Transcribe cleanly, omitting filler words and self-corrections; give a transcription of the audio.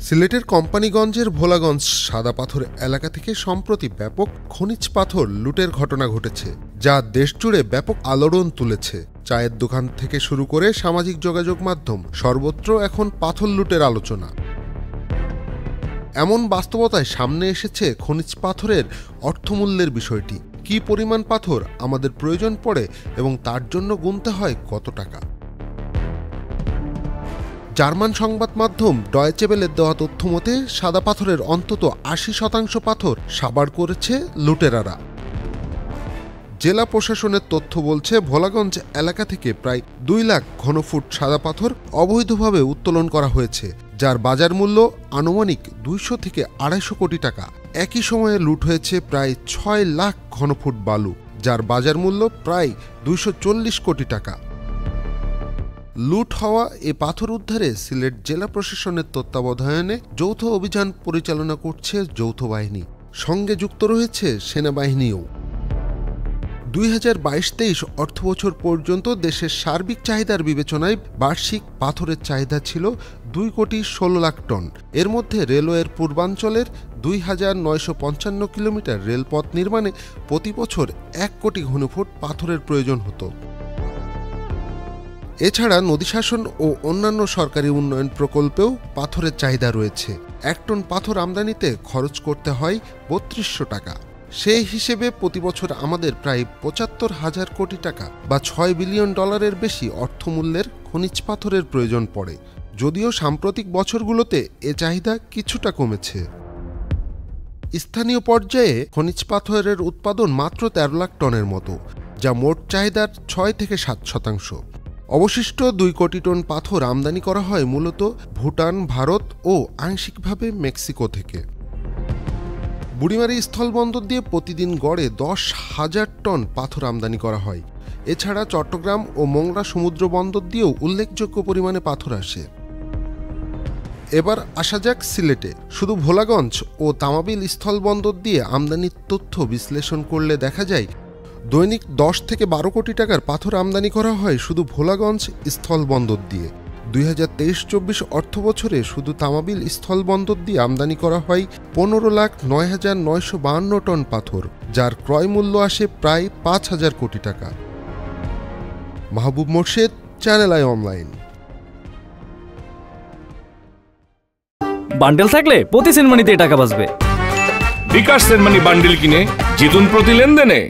সিলেটের কোম্পানিগঞ্জের ভোলাগঞ্জ সাদা পাথর এলাকা থেকে সম্প্রতি ব্যাপক খনিজ পাথর লুটের ঘটনা ঘটেছে, যা দেশজুড়ে ব্যাপক আলোড়ন তুলেছে। চায়ের দোকান থেকে শুরু করে সামাজিক যোগাযোগ মাধ্যম সর্বত্র এখন পাথর লুটের আলোচনা। এমন বাস্তবতায় সামনে এসেছে খনিজ পাথরের অর্থমূল্যের বিষয়টি। কী পরিমাণ পাথর আমাদের প্রয়োজন পড়ে এবং তার জন্য গুনতে হয় কত টাকা। জার্মান সংবাদ মাধ্যম ডয়েচে ভেলের দেওয়া তথ্য মতে সাদা পাথরের অন্তত ৮০% পাথর সাবাড় করেছে লুটেরারা। জেলা প্রশাসনের তথ্য বলছে, ভোলাগঞ্জ এলাকা থেকে প্রায় ২ লাখ ঘনফুট সাদা পাথর অবৈধভাবে উত্তোলন করা হয়েছে, যার বাজার মূল্য আনুমানিক ২০০ থেকে ২৫০ কোটি টাকা। একই সময়ে লুট হয়েছে প্রায় ৬ লাখ ঘনফুট বালু, যার বাজার মূল্য প্রায় ২৪০ কোটি টাকা। লুট হওয়া এ পাথর উদ্ধারে সিলেট জেলা প্রশাসনের তত্ত্বাবধানে যৌথ অভিযান পরিচালনা করছে যৌথ বাহিনী, সঙ্গে যুক্ত রয়েছে সেনাবাহিনীও। ২০২২-২৩ অর্থবছর পর্যন্ত দেশের সার্বিক চাহিদার বিবেচনায় বার্ষিক পাথরের চাহিদা ছিল ২,১৬,০০,০০০ টন। এর মধ্যে রেলওয়ের পূর্বাঞ্চলের ২,৯৫৫ কিলোমিটার রেলপথ নির্মাণে প্রতি বছর ১ কোটি ঘনফুট পাথরের প্রয়োজন হতো। এছাড়া নদী শাসন ও অন্যান্য সরকারি উন্নয়ন প্রকল্পেও পাথরের চাহিদা রয়েছে। ১ টন পাথর আমদানিতে খরচ করতে হয় ৩২০০ টাকা। সেই হিসেবে প্রতি বছর আমাদের প্রায় ৭৫,০০০ কোটি টাকা বা $৬ বিলিয়ন বেশি অর্থমূল্যের খনিজ পাথরের প্রয়োজন পড়ে। যদিও সাম্প্রতিক বছরগুলোতে এ চাহিদা কিছুটা কমেছে। স্থানীয় পর্যায়ে খনিজ পাথরের উৎপাদন মাত্র ১৩ লাখ টনের মতো, যা মোট চাহিদার ৬ থেকে ৭%। অবশিষ্ট ২ কোটি টন পাথর আমদানি করা হয় মূলত ভুটান, ভারত ও আংশিকভাবে মেক্সিকো থেকে। বুড়িমারি স্থলবন্দর দিয়ে প্রতিদিন গড়ে ১০,০০০ টন পাথর আমদানি করা হয়। এছাড়া চট্টগ্রাম ও মোংলা সমুদ্র বন্দর দিয়েও উল্লেখযোগ্য পরিমাণে পাথর আসে। এবার আসা যাক সিলেটে। শুধু ভোলাগঞ্জ ও তামাবিল স্থলবন্দর দিয়ে আমদানির তথ্য বিশ্লেষণ করলে দেখা যায়, দৈনিক ১০ থেকে ১২ কোটি টাকার পাথর আমদানি করা হয় শুধু ভোলাগঞ্জ স্থলবন্দর দিয়ে। ২০২৩-২৪ অর্থবছরে শুধু তামাবিল স্থলবন্দর দিয়ে আমদানি করা হয় ১৫,০৯,৯৫২ টন পাথর, যার ক্রয় মূল্য আসে প্রায় ৫,০০০ কোটি টাকা। Mahbub Morshed, Channel I online. Bundle থাকলে প্রতি সেনমানিতে টাকা বাঁচবে। বিকাশ সেনমানি বান্ডেল কিনে জিতুন প্রতি লেনদেনে।